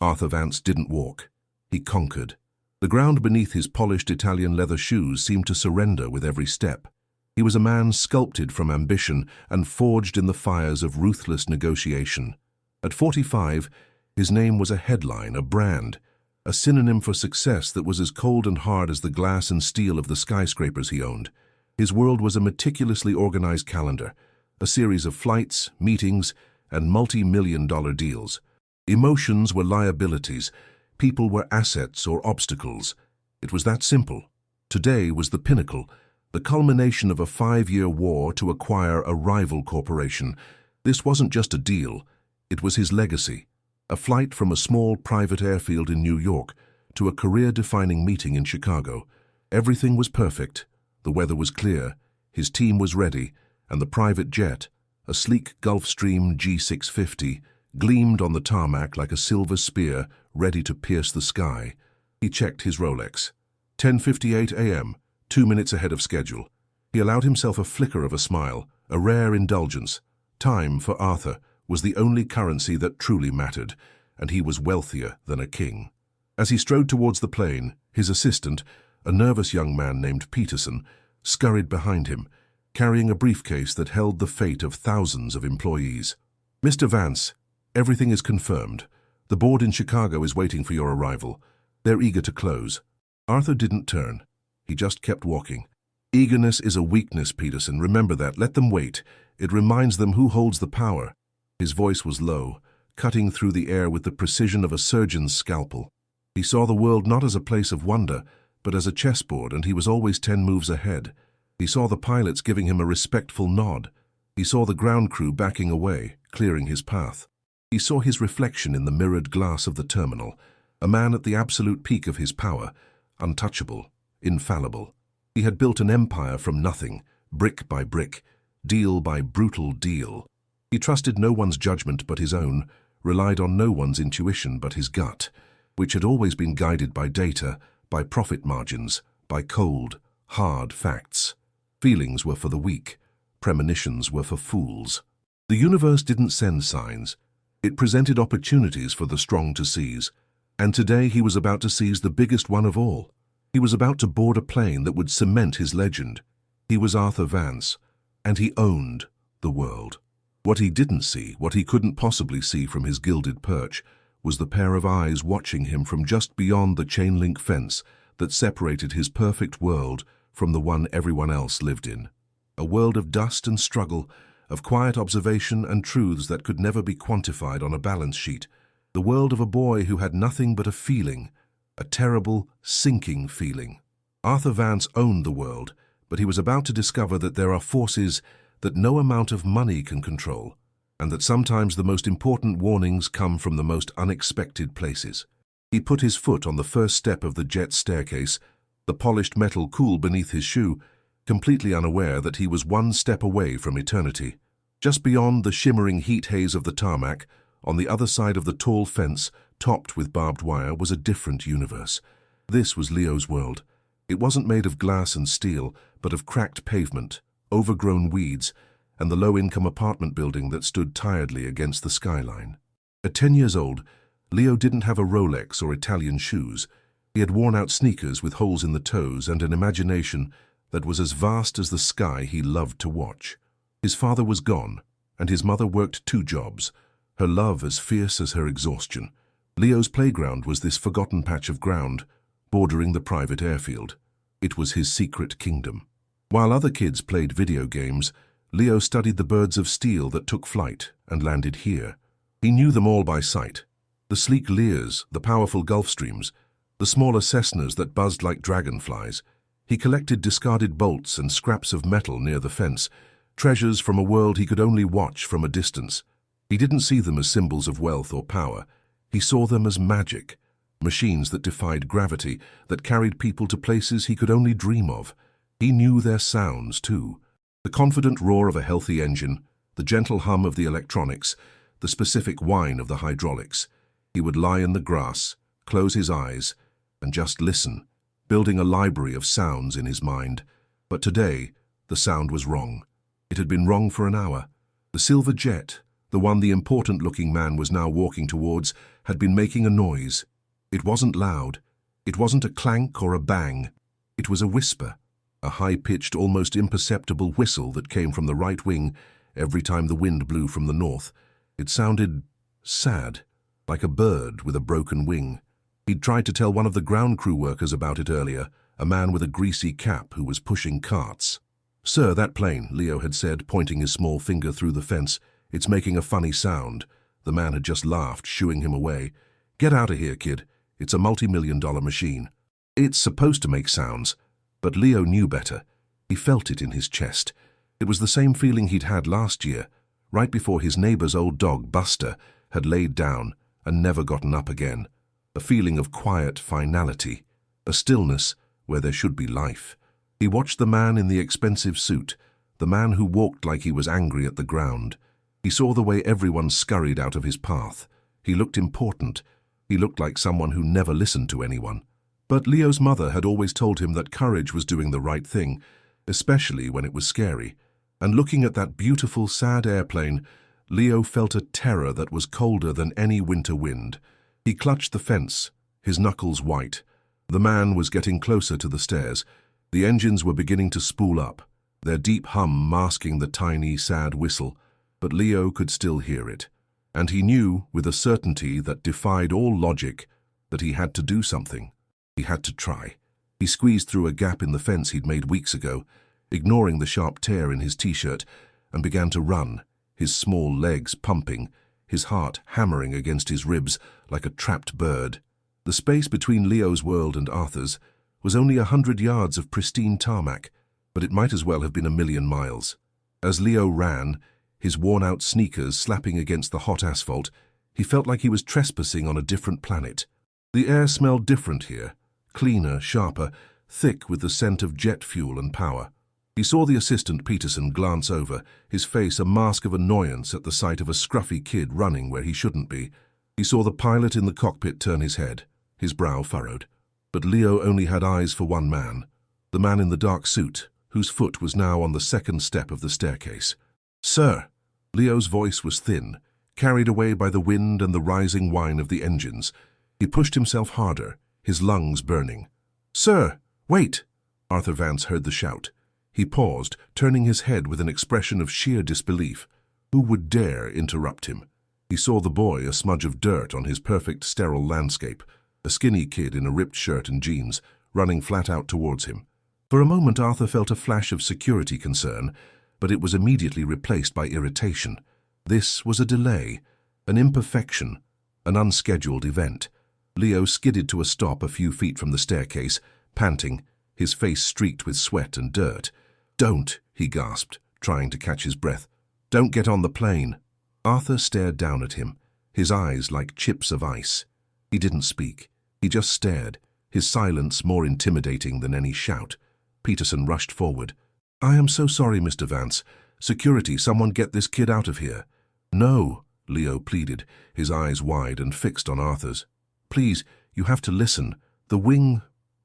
Arthur Vance didn't walk. He conquered. The ground beneath his polished Italian leather shoes seemed to surrender with every step. He was a man sculpted from ambition and forged in the fires of ruthless negotiation. At 45, his name was a headline, a brand, a synonym for success that was as cold and hard as the glass and steel of the skyscrapers he owned. His world was a meticulously organized calendar, a series of flights, meetings, and multi-million-dollar deals. Emotions were liabilities, people were assets or obstacles. It was that simple. Today was the pinnacle, the culmination of a 5-year war to acquire a rival corporation. This wasn't just a deal, it was his legacy. A flight from a small private airfield in New York to a career-defining meeting in Chicago. Everything was perfect. The weather was clear, his team was ready, and the private jet, a sleek Gulfstream G650, gleamed on the tarmac like a silver spear ready to pierce the sky. He checked his Rolex. 10:58 a.m., 2 minutes ahead of schedule. He allowed himself a flicker of a smile, a rare indulgence. Time, for Arthur, was the only currency that truly mattered, and he was wealthier than a king. As he strode towards the plane, his assistant, a nervous young man named Peterson, scurried behind him, carrying a briefcase that held the fate of thousands of employees. "Mr. Vance, everything is confirmed. The board in Chicago is waiting for your arrival. They're eager to close." Arthur didn't turn. He just kept walking. "Eagerness is a weakness, Peterson. Remember that. Let them wait. It reminds them who holds the power." His voice was low, cutting through the air with the precision of a surgeon's scalpel. He saw the world not as a place of wonder, but as a chessboard, and he was always 10 moves ahead. He saw the pilots giving him a respectful nod. He saw the ground crew backing away, clearing his path. He saw his reflection in the mirrored glass of the terminal, a man at the absolute peak of his power, untouchable, infallible. He had built an empire from nothing, brick by brick, deal by brutal deal. He trusted no one's judgment but his own, relied on no one's intuition but his gut, which had always been guided by data, by profit margins, by cold, hard facts. Feelings were for the weak, premonitions were for fools. The universe didn't send signs. It presented opportunities for the strong to seize. And today he was about to seize the biggest one of all. He was about to board a plane that would cement his legend. He was Arthur Vance, and he owned the world. What he didn't see, what he couldn't possibly see from his gilded perch, was the pair of eyes watching him from just beyond the chain-link fence that separated his perfect world from the one everyone else lived in. A world of dust and struggle, of quiet observation and truths that could never be quantified on a balance sheet. The world of a boy who had nothing but a feeling, a terrible, sinking feeling. Arthur Vance owned the world, but he was about to discover that there are forces that no amount of money can control, and that sometimes the most important warnings come from the most unexpected places. He put his foot on the first step of the jet staircase, the polished metal cool beneath his shoe, completely unaware that he was one step away from eternity. Just beyond the shimmering heat haze of the tarmac, on the other side of the tall fence, topped with barbed wire, was a different universe. This was Leo's world. It wasn't made of glass and steel, but of cracked pavement, overgrown weeds, and the low-income apartment building that stood tiredly against the skyline. At 10 years old, Leo didn't have a Rolex or Italian shoes. He had worn-out sneakers with holes in the toes and an imagination that was as vast as the sky he loved to watch. His father was gone, and his mother worked 2 jobs, her love as fierce as her exhaustion. Leo's playground was this forgotten patch of ground, bordering the private airfield. It was his secret kingdom. While other kids played video games, Leo studied the birds of steel that took flight and landed here. He knew them all by sight. The sleek Lears, the powerful Gulfstreams, the smaller Cessnas that buzzed like dragonflies. He collected discarded bolts and scraps of metal near the fence, treasures from a world he could only watch from a distance. He didn't see them as symbols of wealth or power. He saw them as magic, machines that defied gravity, that carried people to places he could only dream of. He knew their sounds, too. The confident roar of a healthy engine, the gentle hum of the electronics, the specific whine of the hydraulics. He would lie in the grass, close his eyes, and just listen, building a library of sounds in his mind. But today, the sound was wrong. It had been wrong for an hour. The silver jet, The one the important-looking man was now walking towards had been making a noise. It wasn't loud. It wasn't a clank or a bang. It was a whisper, a high-pitched, almost imperceptible whistle that came from the right wing every time the wind blew from the north. It sounded sad, like a bird with a broken wing. He'd tried to tell one of the ground crew workers about it earlier, a man with a greasy cap who was pushing carts. "Sir, that plane," Leo had said, pointing his small finger through the fence. "It's making a funny sound." The man had just laughed, shooing him away. "Get out of here, kid. It's a multi-million-dollar machine." It's supposed to make sounds, but Leo knew better. He felt it in his chest. It was the same feeling he'd had last year, right before his neighbor's old dog, Buster, had laid down and never gotten up again. A feeling of quiet finality, a stillness where there should be life. He watched the man in the expensive suit, the man who walked like he was angry at the ground. He saw the way everyone scurried out of his path. He looked important. He looked like someone who never listened to anyone. But Leo's mother had always told him that courage was doing the right thing, especially when it was scary. And looking at that beautiful, sad airplane, Leo felt a terror that was colder than any winter wind. He clutched the fence, his knuckles white. The man was getting closer to the stairs. The engines were beginning to spool up, their deep hum masking the tiny, sad whistle, but Leo could still hear it. And he knew, with a certainty that defied all logic, that he had to do something. He had to try. He squeezed through a gap in the fence he'd made weeks ago, ignoring the sharp tear in his t-shirt, and began to run, his small legs pumping, his heart hammering against his ribs like a trapped bird. The space between Leo's world and Arthur's was only 100 yards of pristine tarmac, but it might as well have been 1,000,000 miles. As Leo ran, his worn-out sneakers slapping against the hot asphalt, he felt like he was trespassing on a different planet. The air smelled different here, cleaner, sharper, thick with the scent of jet fuel and power. He saw the assistant Peterson glance over, his face a mask of annoyance at the sight of a scruffy kid running where he shouldn't be. He saw the pilot in the cockpit turn his head, his brow furrowed. But Leo only had eyes for one man, the man in the dark suit, whose foot was now on the second step of the staircase. "Sir!" Leo's voice was thin, carried away by the wind and the rising whine of the engines. He pushed himself harder, his lungs burning. "Sir, wait!" Arthur Vance heard the shout. He paused, turning his head with an expression of sheer disbelief. Who would dare interrupt him? He saw the boy, a smudge of dirt on his perfect, sterile landscape, a skinny kid in a ripped shirt and jeans, running flat out towards him. For a moment Arthur felt a flash of security concern, but it was immediately replaced by irritation. This was a delay, an imperfection, an unscheduled event. Leo skidded to a stop a few feet from the staircase, panting, his face streaked with sweat and dirt. "Don't," he gasped, trying to catch his breath. "Don't get on the plane." Arthur stared down at him, his eyes like chips of ice. He didn't speak. He just stared, his silence more intimidating than any shout. Peterson rushed forward. "I am so sorry, Mr. Vance. Security, someone get this kid out of here." "No," Leo pleaded, his eyes wide and fixed on Arthur's. "Please, you have to listen. The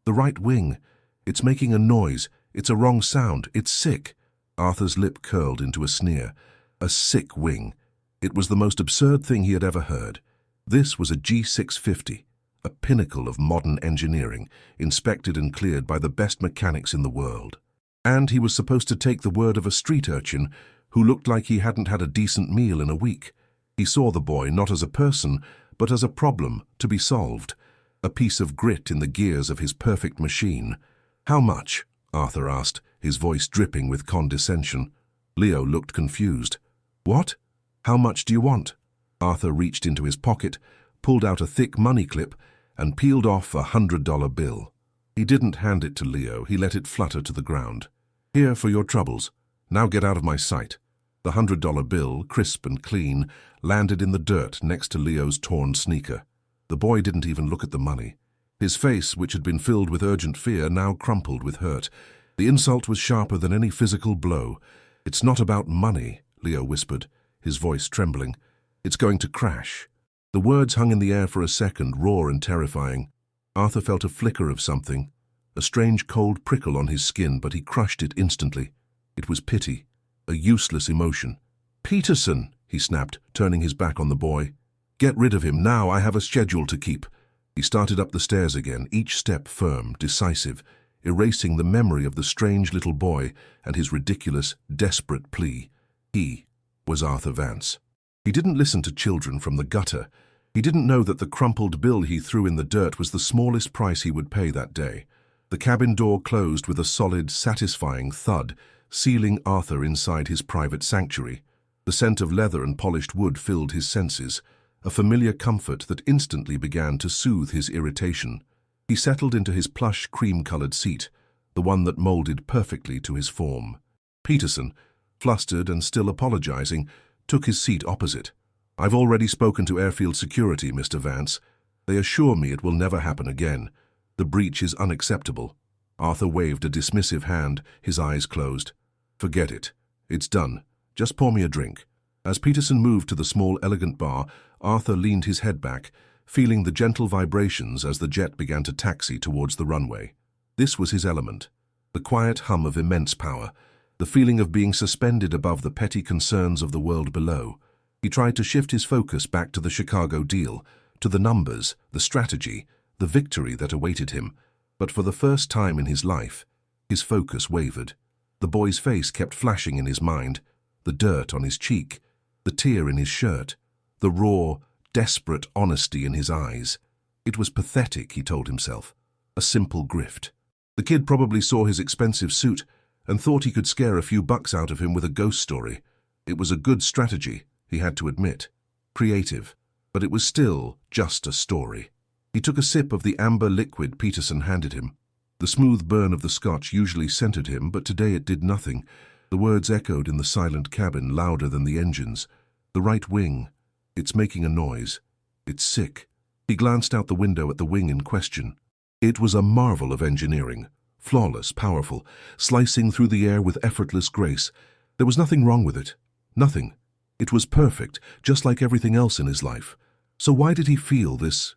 right wing. It's making a noise. It's a wrong sound. It's sick." Arthur's lip curled into a sneer. A sick wing. It was the most absurd thing he had ever heard. This was a G650, a pinnacle of modern engineering, inspected and cleared by the best mechanics in the world. And he was supposed to take the word of a street urchin who looked like he hadn't had a decent meal in a week. He saw the boy not as a person, but as a problem to be solved, a piece of grit in the gears of his perfect machine. "How much?" Arthur asked, his voice dripping with condescension. Leo looked confused. "What? How much do you want?" Arthur reached into his pocket, pulled out a thick money clip, and peeled off a $100 bill. He didn't hand it to Leo, he let it flutter to the ground. "Here for your troubles. Now get out of my sight." The $100 bill, crisp and clean, landed in the dirt next to Leo's torn sneaker. The boy didn't even look at the money. His face, which had been filled with urgent fear, now crumpled with hurt. The insult was sharper than any physical blow. "It's not about money," Leo whispered, his voice trembling. "It's going to crash." The words hung in the air for a second, raw and terrifying. Arthur felt a flicker of something, a strange cold prickle on his skin, but he crushed it instantly. It was pity, a useless emotion. "Peterson," he snapped, turning his back on the boy. "Get rid of him now, I have a schedule to keep." He started up the stairs again, each step firm, decisive, erasing the memory of the strange little boy and his ridiculous, desperate plea. He was Arthur Vance. He didn't listen to children from the gutter. He didn't know that the crumpled bill he threw in the dirt was the smallest price he would pay that day. The cabin door closed with a solid, satisfying thud, sealing Arthur inside his private sanctuary. The scent of leather and polished wood filled his senses, a familiar comfort that instantly began to soothe his irritation. He settled into his plush, cream-colored seat, the one that molded perfectly to his form. Peterson, flustered and still apologizing, took his seat opposite. "I've already spoken to Airfield Security, Mr. Vance. They assure me it will never happen again. The breach is unacceptable." Arthur waved a dismissive hand, his eyes closed. "Forget it. It's done. Just pour me a drink." As Peterson moved to the small, elegant bar, Arthur leaned his head back, feeling the gentle vibrations as the jet began to taxi towards the runway. This was his element. The quiet hum of immense power, the feeling of being suspended above the petty concerns of the world below. He tried to shift his focus back to the Chicago deal, to the numbers, the strategy, the victory that awaited him. But for the first time in his life, his focus wavered. The boy's face kept flashing in his mind, the dirt on his cheek, the tear in his shirt, the raw, desperate honesty in his eyes. It was pathetic, he told himself. A simple grift. The kid probably saw his expensive suit and thought he could scare a few bucks out of him with a ghost story. It was a good strategy, he had to admit. Creative, but it was still just a story. He took a sip of the amber liquid Peterson handed him. The smooth burn of the scotch usually centered him, but today it did nothing. The words echoed in the silent cabin, louder than the engines. "The right wing. It's making a noise. It's sick." He glanced out the window at the wing in question. It was a marvel of engineering, flawless, powerful, slicing through the air with effortless grace. There was nothing wrong with it. Nothing. It was perfect, just like everything else in his life. So why did he feel this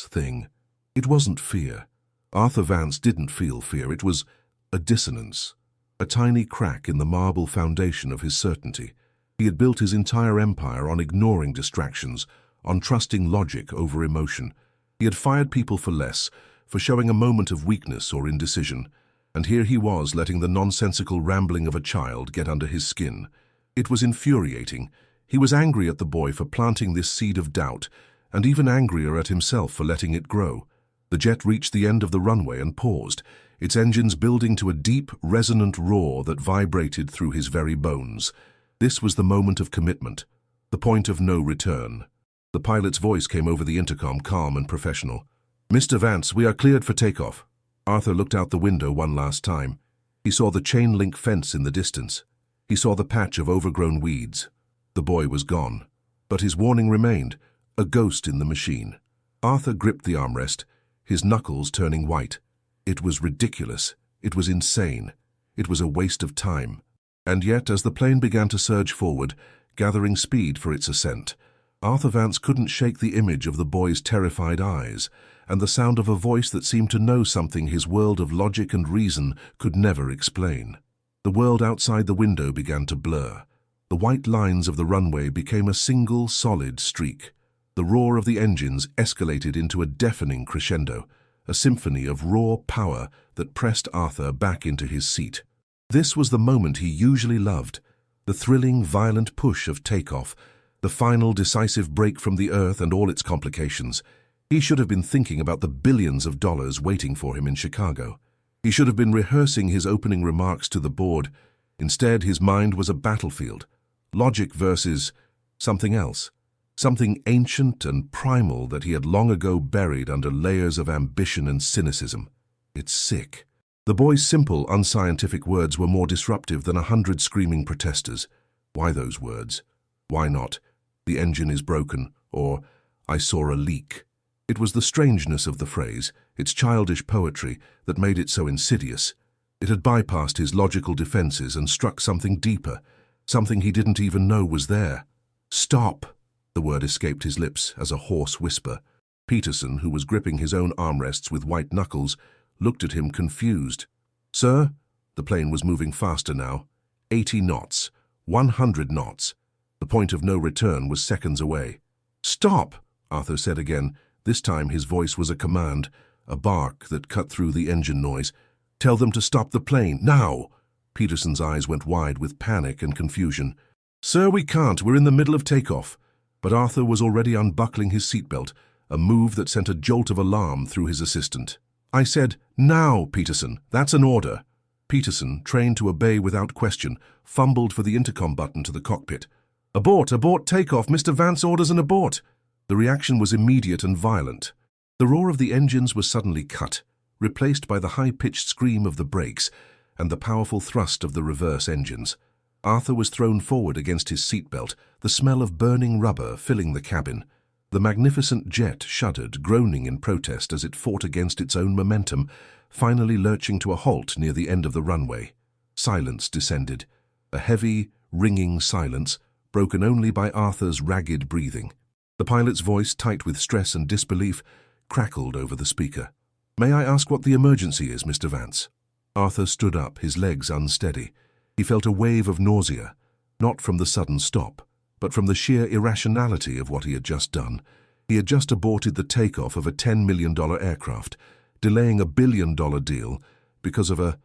thing? It wasn't fear. Arthur Vance didn't feel fear. It was a dissonance. A tiny crack in the marble foundation of his certainty. He had built his entire empire on ignoring distractions, on trusting logic over emotion. He had fired people for less, for showing a moment of weakness or indecision. And here he was letting the nonsensical rambling of a child get under his skin. It was infuriating. He was angry at the boy for planting this seed of doubt, and even angrier at himself for letting it grow. The jet reached the end of the runway and paused, its engines building to a deep, resonant roar that vibrated through his very bones. This was the moment of commitment, the point of no return. The pilot's voice came over the intercom, calm and professional. "Mr. Vance, we are cleared for takeoff." Arthur looked out the window one last time. He saw the chain-link fence in the distance. He saw the patch of overgrown weeds. The boy was gone. But his warning remained, a ghost in the machine. Arthur gripped the armrest, his knuckles turning white. It was ridiculous. It was insane. It was a waste of time. And yet, as the plane began to surge forward, gathering speed for its ascent, Arthur Vance couldn't shake the image of the boy's terrified eyes and the sound of a voice that seemed to know something his world of logic and reason could never explain. The world outside the window began to blur. The white lines of the runway became a single, solid streak. The roar of the engines escalated into a deafening crescendo, a symphony of raw power that pressed Arthur back into his seat. This was the moment he usually loved, the thrilling, violent push of takeoff, the final decisive break from the Earth and all its complications. He should have been thinking about the billions of dollars waiting for him in Chicago. He should have been rehearsing his opening remarks to the board. Instead, his mind was a battlefield. Logic versus something else. Something ancient and primal that he had long ago buried under layers of ambition and cynicism. It's sick. The boy's simple, unscientific words were more disruptive than 100 screaming protesters. Why those words? Why not, "The engine is broken," or "I saw a leak"? It was the strangeness of the phrase, its childish poetry, that made it so insidious. It had bypassed his logical defenses and struck something deeper, something he didn't even know was there. "Stop!" The word escaped his lips as a hoarse whisper. Peterson, who was gripping his own armrests with white knuckles, looked at him confused. "Sir?" The plane was moving faster now. 80 knots. 100 knots. The point of no return was seconds away. "Stop!" Arthur said again. This time his voice was a command, a bark that cut through the engine noise. "Tell them to stop the plane, now!" Peterson's eyes went wide with panic and confusion. "Sir, we can't. We're in the middle of takeoff." But Arthur was already unbuckling his seatbelt, a move that sent a jolt of alarm through his assistant. "I said, now, Peterson. That's an order." Peterson, trained to obey without question, fumbled for the intercom button to the cockpit. "Abort, abort takeoff. Mr. Vance orders an abort." The reaction was immediate and violent. The roar of the engines was suddenly cut, replaced by the high-pitched scream of the brakes and the powerful thrust of the reverse engines. Arthur was thrown forward against his seatbelt, the smell of burning rubber filling the cabin. The magnificent jet shuddered, groaning in protest as it fought against its own momentum, finally lurching to a halt near the end of the runway. Silence descended, a heavy, ringing silence, broken only by Arthur's ragged breathing. The pilot's voice, tight with stress and disbelief, crackled over the speaker. "May I ask what the emergency is, Mr. Vance?" Arthur stood up, his legs unsteady. He felt a wave of nausea, not from the sudden stop, but from the sheer irrationality of what he had just done. He had just aborted the takeoff of a $10 million aircraft, delaying a $1 billion deal because of a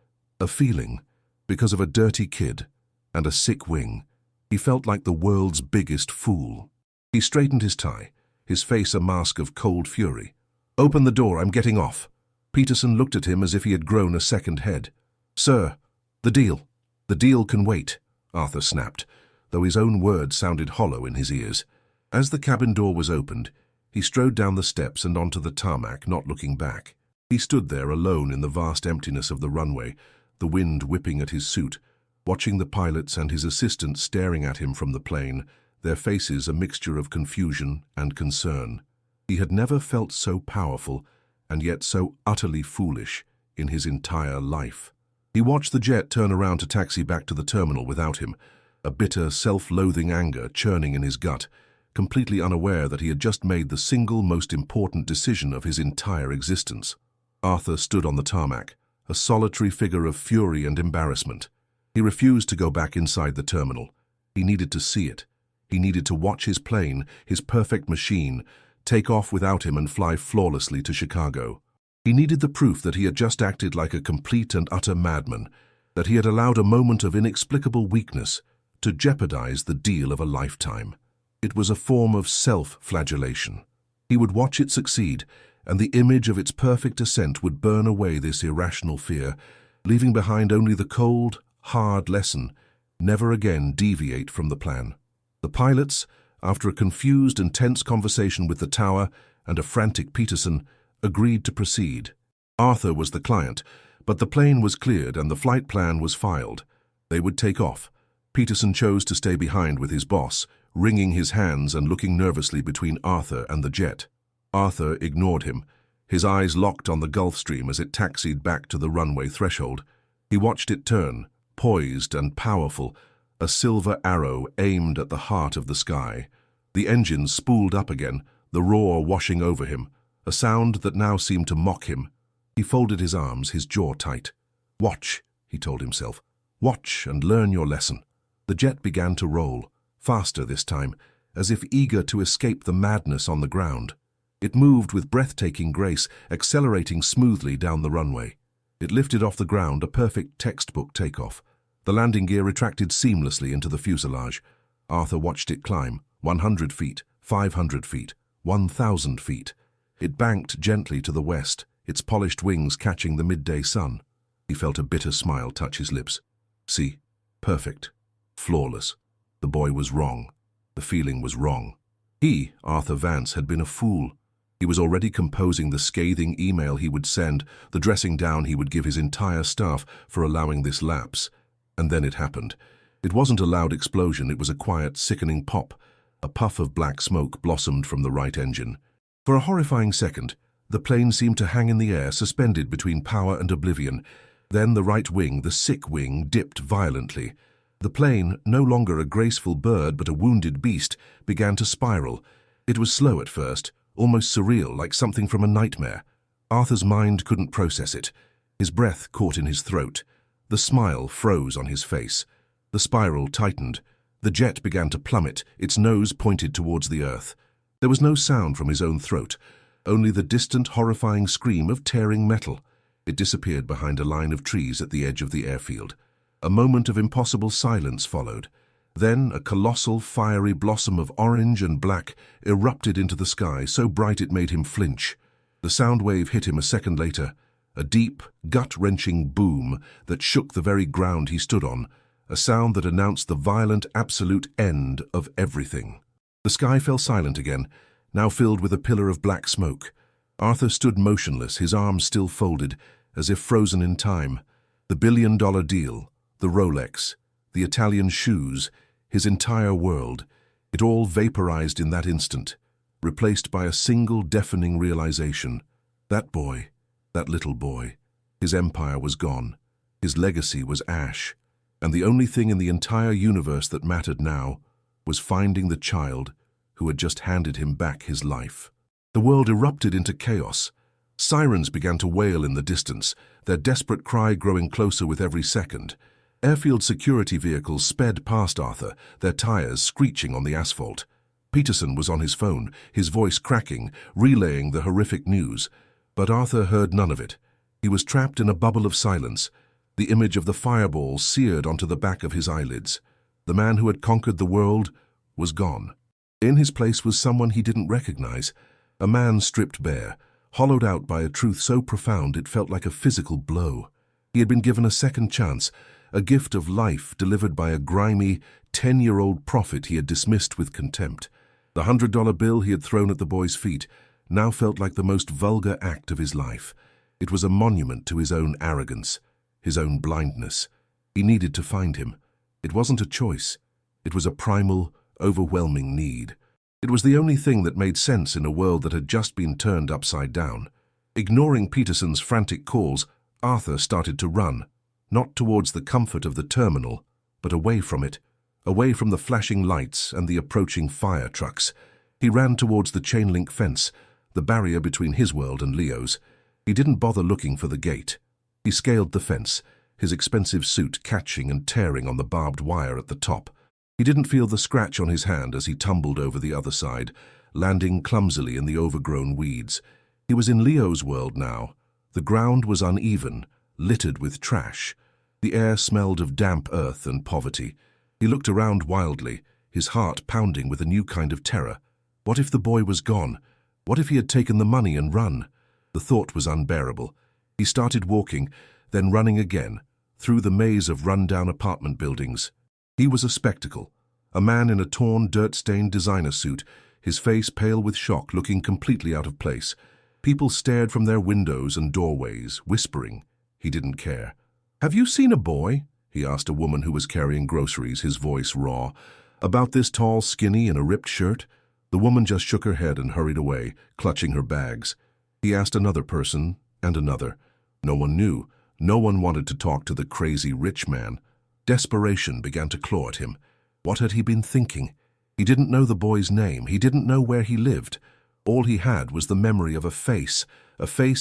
feeling, because of a dirty kid and a sick wing. He felt like the world's biggest fool. He straightened his tie, his face a mask of cold fury. "Open the door, I'm getting off." Peterson looked at him as if he had grown a second head. "Sir, the deal. The deal can wait," Arthur snapped, though his own words sounded hollow in his ears. As the cabin door was opened, he strode down the steps and onto the tarmac, not looking back. He stood there alone in the vast emptiness of the runway, the wind whipping at his suit, watching the pilots and his assistant staring at him from the plane, their faces a mixture of confusion and concern. He had never felt so powerful and yet so utterly foolish in his entire life. He watched the jet turn around to taxi back to the terminal without him, a bitter, self-loathing anger churning in his gut, completely unaware that he had just made the single most important decision of his entire existence. Arthur stood on the tarmac, a solitary figure of fury and embarrassment. He refused to go back inside the terminal. He needed to see it. He needed to watch his plane, his perfect machine, take off without him and fly flawlessly to Chicago. He needed the proof that he had just acted like a complete and utter madman, that he had allowed a moment of inexplicable weakness to jeopardize the deal of a lifetime. It was a form of self-flagellation. He would watch it succeed, and the image of its perfect ascent would burn away this irrational fear, leaving behind only the cold, hard lesson: never again deviate from the plan. The pilots, after a confused and tense conversation with the tower and a frantic Peterson, agreed to proceed. Arthur was the client, but the plane was cleared and the flight plan was filed. They would take off. Peterson chose to stay behind with his boss, wringing his hands and looking nervously between Arthur and the jet. Arthur ignored him, his eyes locked on the Gulf Stream as it taxied back to the runway threshold. He watched it turn, poised and powerful, a silver arrow aimed at the heart of the sky. The engines spooled up again, the roar washing over him, a sound that now seemed to mock him. He folded his arms, his jaw tight. "Watch," he told himself. "Watch and learn your lesson." The jet began to roll, faster this time, as if eager to escape the madness on the ground. It moved with breathtaking grace, accelerating smoothly down the runway. It lifted off the ground, a perfect textbook takeoff. The landing gear retracted seamlessly into the fuselage. Arthur watched it climb, 100 feet, 500 feet, 1,000 feet. It banked gently to the west, its polished wings catching the midday sun. He felt a bitter smile touch his lips. See, perfect, flawless. The boy was wrong. The feeling was wrong. He, Arthur Vance, had been a fool. He was already composing the scathing email he would send, the dressing down he would give his entire staff for allowing this lapse. And then it happened. It wasn't a loud explosion, it was a quiet, sickening pop. A puff of black smoke blossomed from the right engine. For a horrifying second, the plane seemed to hang in the air, suspended between power and oblivion. Then the right wing, the sick wing, dipped violently. The plane, no longer a graceful bird but a wounded beast, began to spiral. It was slow at first, almost surreal, like something from a nightmare. Arthur's mind couldn't process it. His breath caught in his throat. The smile froze on his face. The spiral tightened. The jet began to plummet, its nose pointed towards the earth. There was no sound from his own throat, only the distant, horrifying scream of tearing metal. It disappeared behind a line of trees at the edge of the airfield. A moment of impossible silence followed. Then a colossal, fiery blossom of orange and black erupted into the sky, so bright it made him flinch. The sound wave hit him a second later, a deep, gut-wrenching boom that shook the very ground he stood on, a sound that announced the violent, absolute end of everything. The sky fell silent again, now filled with a pillar of black smoke. Arthur stood motionless, his arms still folded, as if frozen in time. The $1 billion deal, the Rolex, the Italian shoes, his entire world, it all vaporized in that instant, replaced by a single deafening realization. That boy, that little boy, his empire was gone, his legacy was ash, and the only thing in the entire universe that mattered now was finding the child who had just handed him back his life. The world erupted into chaos. Sirens began to wail in the distance, their desperate cry growing closer with every second. Airfield security vehicles sped past Arthur, their tires screeching on the asphalt. Peterson was on his phone, his voice cracking, relaying the horrific news. But Arthur heard none of it. He was trapped in a bubble of silence. The image of the fireball seared onto the back of his eyelids. The man who had conquered the world was gone. In his place was someone he didn't recognize, a man stripped bare, hollowed out by a truth so profound it felt like a physical blow. He had been given a second chance, a gift of life delivered by a grimy, 10-year-old prophet he had dismissed with contempt. The $100 bill he had thrown at the boy's feet now felt like the most vulgar act of his life. It was a monument to his own arrogance, his own blindness. He needed to find him. It wasn't a choice. It was a primal, overwhelming need. It was the only thing that made sense in a world that had just been turned upside down. Ignoring Peterson's frantic calls, Arthur started to run, not towards the comfort of the terminal, but away from it, away from the flashing lights and the approaching fire trucks. He ran towards the chain-link fence, the barrier between his world and Leo's. He didn't bother looking for the gate. He scaled the fence, his expensive suit catching and tearing on the barbed wire at the top. He didn't feel the scratch on his hand as he tumbled over the other side, landing clumsily in the overgrown weeds. He was in Leo's world now. The ground was uneven, littered with trash. The air smelled of damp earth and poverty. He looked around wildly, his heart pounding with a new kind of terror. What if the boy was gone? What if he had taken the money and run? The thought was unbearable. He started walking, then running again, through the maze of run-down apartment buildings. He was a spectacle, a man in a torn, dirt-stained designer suit, his face pale with shock, looking completely out of place. People stared from their windows and doorways, whispering. He didn't care. "Have you seen a boy?" he asked a woman who was carrying groceries, his voice raw. "About this tall, skinny, in a ripped shirt?" The woman just shook her head and hurried away, clutching her bags. He asked another person, and another. No one knew. No one wanted to talk to the crazy rich man. Desperation began to claw at him. What had he been thinking? He didn't know the boy's name. He didn't know where he lived. All he had was the memory of a face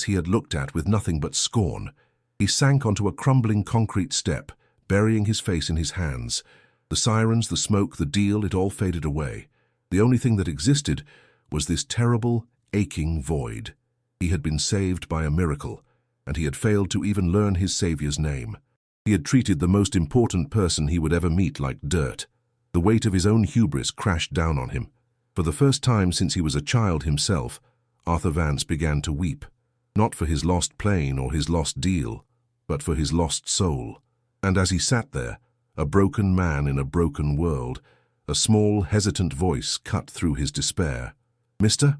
he had looked at with nothing but scorn. He sank onto a crumbling concrete step, burying his face in his hands. The sirens, the smoke, the deal, it all faded away. The only thing that existed was this terrible, aching void. He had been saved by a miracle, and he had failed to even learn his savior's name. He had treated the most important person he would ever meet like dirt. The weight of his own hubris crashed down on him. For the first time since he was a child himself, Arthur Vance began to weep, not for his lost plane or his lost deal, but for his lost soul. And as he sat there, a broken man in a broken world, a small, hesitant voice cut through his despair. "Mister,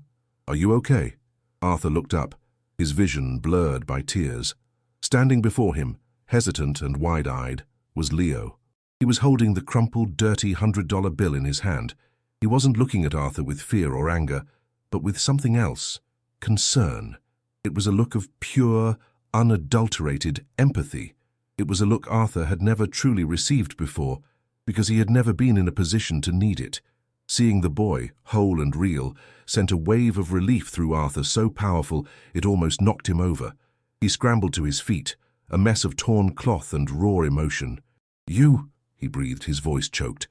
are you okay?" Arthur looked up, his vision blurred by tears. Standing before him, hesitant and wide-eyed, was Leo. He was holding the crumpled, dirty $100 bill in his hand. He wasn't looking at Arthur with fear or anger, but with something else, concern. It was a look of pure, unadulterated empathy. It was a look Arthur had never truly received before, because he had never been in a position to need it. Seeing the boy, whole and real, sent a wave of relief through Arthur so powerful it almost knocked him over. He scrambled to his feet, a mess of torn cloth and raw emotion. "You," he breathed, his voice choked.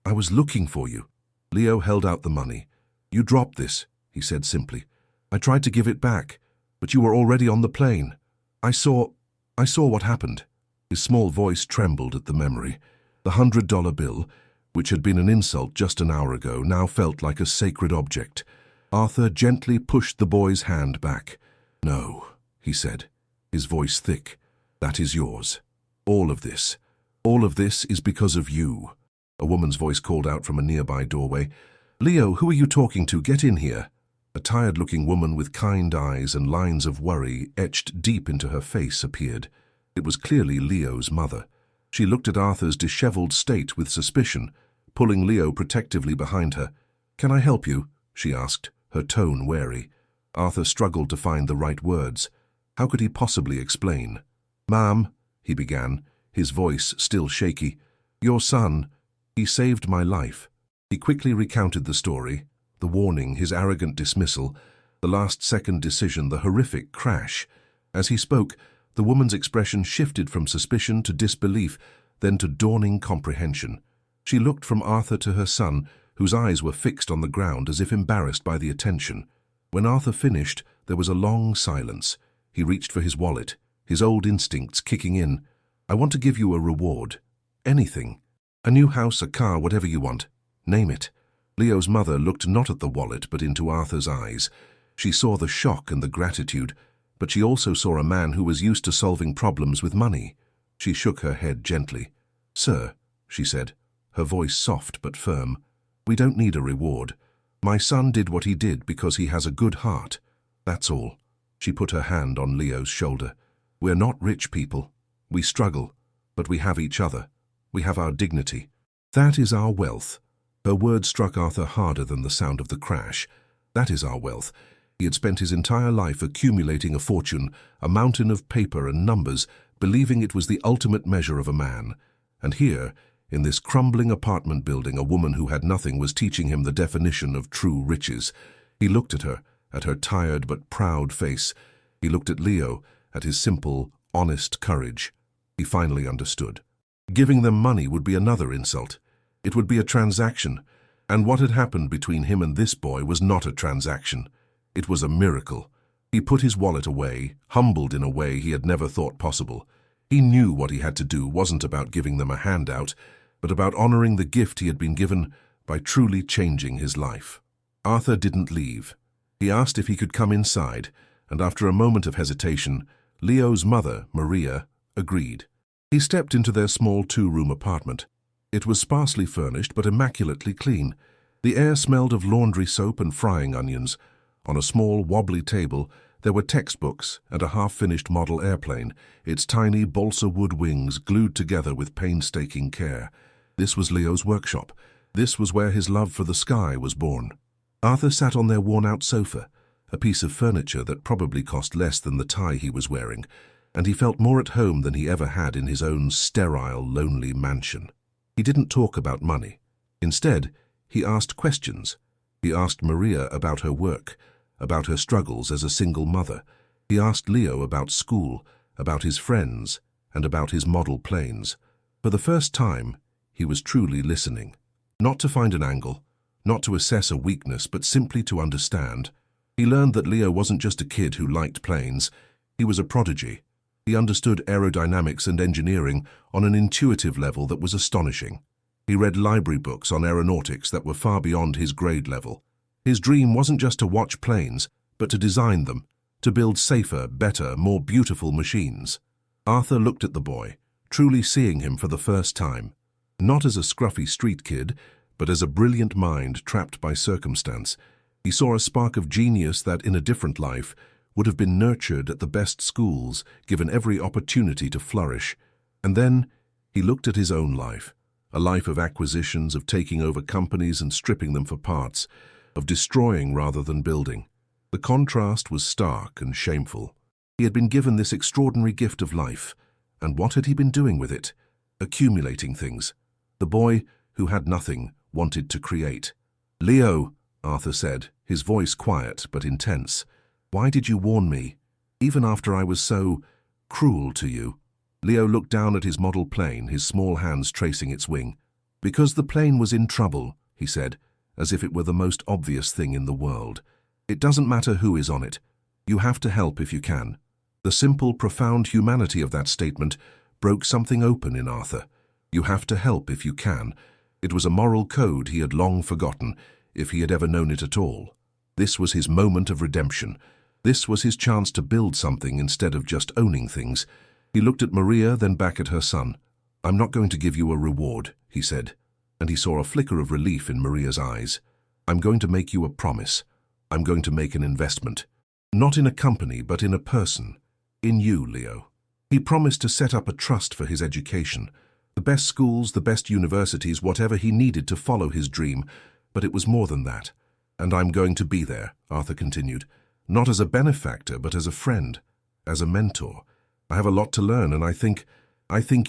I was looking for you. Leo held out the money. You dropped this, he said simply. I tried to give it back, but you were already on the plane. I saw what happened. His small voice trembled at the memory. The $100 bill, which had been an insult just an hour ago, now felt like a sacred object. Arthur gently pushed the boy's hand back. No, he said, his voice thick. That is yours. All of this is because of you. A woman's voice called out from a nearby doorway. Leo, who are you talking to? Get in here. A tired-looking woman with kind eyes and lines of worry etched deep into her face appeared. It was clearly Leo's mother. She looked at Arthur's disheveled state with suspicion, pulling Leo protectively behind her. Can I help you? She asked, her tone wary. Arthur struggled to find the right words. How could he possibly explain? Ma'am, he began, his voice still shaky. Your son, he saved my life. He quickly recounted the story, the warning, his arrogant dismissal, the last-second decision, the horrific crash. As he spoke, the woman's expression shifted from suspicion to disbelief, then to dawning comprehension. She looked from Arthur to her son, whose eyes were fixed on the ground as if embarrassed by the attention. When Arthur finished, there was a long silence. He reached for his wallet, his old instincts kicking in. I want to give you a reward. Anything. A new house, a car, whatever you want. Name it. Leo's mother looked not at the wallet but into Arthur's eyes. She saw the shock and the gratitude, but she also saw a man who was used to solving problems with money. She shook her head gently. Sir, she said, her voice soft but firm, we don't need a reward. My son did what he did because he has a good heart. That's all. She put her hand on Leo's shoulder. We're not rich people. We struggle, but we have each other. We have our dignity. That is our wealth. Her words struck Arthur harder than the sound of the crash. That is our wealth. He had spent his entire life accumulating a fortune, a mountain of paper and numbers, believing it was the ultimate measure of a man. And here, in this crumbling apartment building, a woman who had nothing was teaching him the definition of true riches. He looked at her tired but proud face. He looked at Leo, at his simple, honest courage. He finally understood. Giving them money would be another insult. It would be a transaction, and what had happened between him and this boy was not a transaction. It was a miracle. He put his wallet away, humbled in a way he had never thought possible. He knew what he had to do wasn't about giving them a handout, but about honoring the gift he had been given by truly changing his life. Arthur didn't leave. He asked if he could come inside, and after a moment of hesitation, Leo's mother, Maria, agreed. He stepped into their small two-room apartment. It was sparsely furnished but immaculately clean. The air smelled of laundry soap and frying onions. On a small, wobbly table, there were textbooks and a half-finished model airplane, its tiny balsa wood wings glued together with painstaking care. This was Leo's workshop. This was where his love for the sky was born. Arthur sat on their worn-out sofa, a piece of furniture that probably cost less than the tie he was wearing, and he felt more at home than he ever had in his own sterile, lonely mansion. He didn't talk about money. Instead, he asked questions. He asked Maria about her work, about her struggles as a single mother. He asked Leo about school, about his friends, and about his model planes. For the first time, he was truly listening. Not to find an angle, not to assess a weakness, but simply to understand. He learned that Leo wasn't just a kid who liked planes. He was a prodigy. He understood aerodynamics and engineering on an intuitive level that was astonishing. He read library books on aeronautics that were far beyond his grade level. His dream wasn't just to watch planes, but to design them, to build safer, better, more beautiful machines. Arthur looked at the boy, truly seeing him for the first time. Not as a scruffy street kid, but as a brilliant mind trapped by circumstance. He saw a spark of genius that, in a different life, would have been nurtured at the best schools, given every opportunity to flourish. And then he looked at his own life, a life of acquisitions, of taking over companies and stripping them for parts, of destroying rather than building. The contrast was stark and shameful. He had been given this extraordinary gift of life, and what had he been doing with it? Accumulating things. The boy, who had nothing, wanted to create. "Leo," Arthur said, his voice quiet but intense, "why did you warn me, even after I was so cruel to you?" Leo looked down at his model plane, his small hands tracing its wing. Because the plane was in trouble, he said, as if it were the most obvious thing in the world. It doesn't matter who is on it. You have to help if you can. The simple, profound humanity of that statement broke something open in Arthur. You have to help if you can. It was a moral code he had long forgotten, if he had ever known it at all. This was his moment of redemption. This was his chance to build something instead of just owning things. He looked at Maria, then back at her son. "I'm not going to give you a reward," he said, and he saw a flicker of relief in Maria's eyes. "I'm going to make you a promise. I'm going to make an investment. Not in a company, but in a person. In you, Leo." He promised to set up a trust for his education. The best schools, the best universities, whatever he needed to follow his dream. But it was more than that. "And I'm going to be there," Arthur continued. "Not as a benefactor, but as a friend, as a mentor. I have a lot to learn, and I think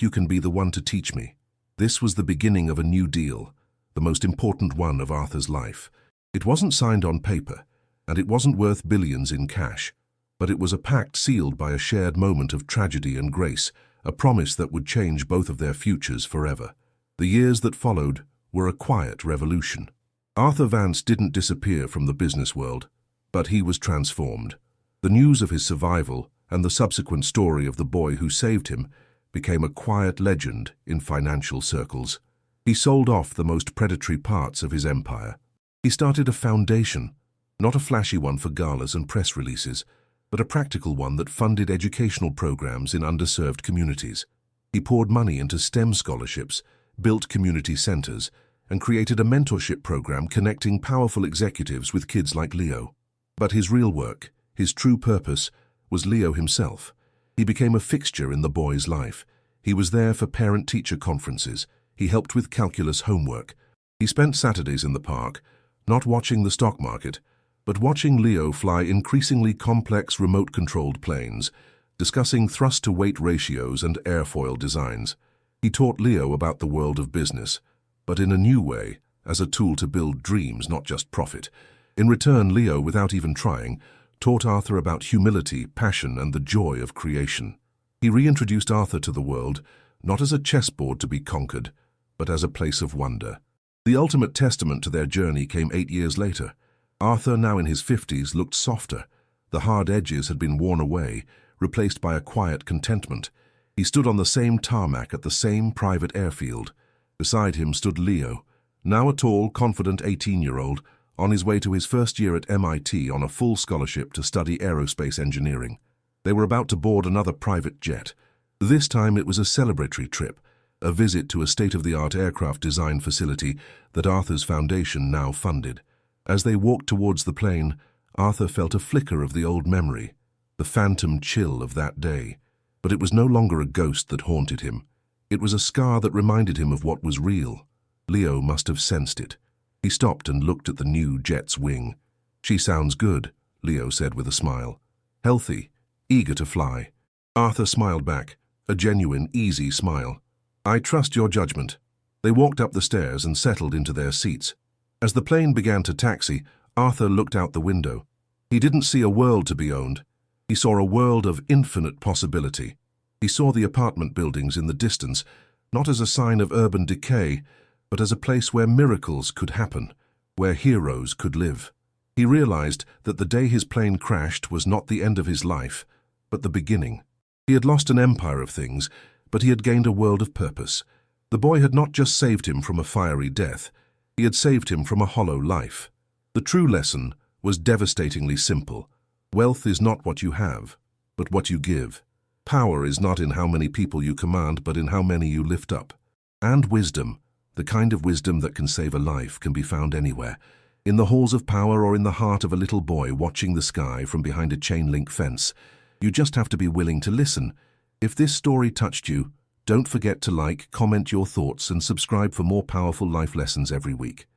you can be the one to teach me." This was the beginning of a new deal, the most important one of Arthur's life. It wasn't signed on paper, and it wasn't worth billions in cash, but it was a pact sealed by a shared moment of tragedy and grace, a promise that would change both of their futures forever. The years that followed were a quiet revolution. Arthur Vance didn't disappear from the business world, but he was transformed. The news of his survival and the subsequent story of the boy who saved him became a quiet legend in financial circles. He sold off the most predatory parts of his empire. He started a foundation, not a flashy one for galas and press releases, but a practical one that funded educational programs in underserved communities. He poured money into STEM scholarships, built community centers, and created a mentorship program connecting powerful executives with kids like Leo. But his real work, his true purpose, was Leo himself. He became a fixture in the boy's life. He was there for parent-teacher conferences. He helped with calculus homework. He spent Saturdays in the park, not watching the stock market, but watching Leo fly increasingly complex remote-controlled planes, discussing thrust-to-weight ratios and airfoil designs. He taught Leo about the world of business, but in a new way, as a tool to build dreams, not just profit. In return, Leo, without even trying, taught Arthur about humility, passion, and the joy of creation. He reintroduced Arthur to the world, not as a chessboard to be conquered, but as a place of wonder. The ultimate testament to their journey came 8 years later. Arthur, now in his 50s, looked softer. The hard edges had been worn away, replaced by a quiet contentment. He stood on the same tarmac at the same private airfield. Beside him stood Leo, now a tall, confident 18-year-old, on his way to his first year at MIT on a full scholarship to study aerospace engineering. They were about to board another private jet. This time it was a celebratory trip, a visit to a state-of-the-art aircraft design facility that Arthur's foundation now funded. As they walked towards the plane, Arthur felt a flicker of the old memory, the phantom chill of that day. But it was no longer a ghost that haunted him. It was a scar that reminded him of what was real. Leo must have sensed it. He stopped and looked at the new jet's wing. "She sounds good," Leo said with a smile. "Healthy, eager to fly." Arthur smiled back, a genuine, easy smile. "I trust your judgment." They walked up the stairs and settled into their seats. As the plane began to taxi, Arthur looked out the window. He didn't see a world to be owned. He saw a world of infinite possibility. He saw the apartment buildings in the distance, not as a sign of urban decay, but as a place where miracles could happen, where heroes could live. He realized that the day his plane crashed was not the end of his life, but the beginning. He had lost an empire of things, but he had gained a world of purpose. The boy had not just saved him from a fiery death, he had saved him from a hollow life. The true lesson was devastatingly simple. Wealth is not what you have, but what you give. Power is not in how many people you command, but in how many you lift up. And wisdom, the kind of wisdom that can save a life, can be found anywhere. In the halls of power or in the heart of a little boy watching the sky from behind a chain-link fence. You just have to be willing to listen. If this story touched you, don't forget to like, comment your thoughts, and subscribe for more powerful life lessons every week.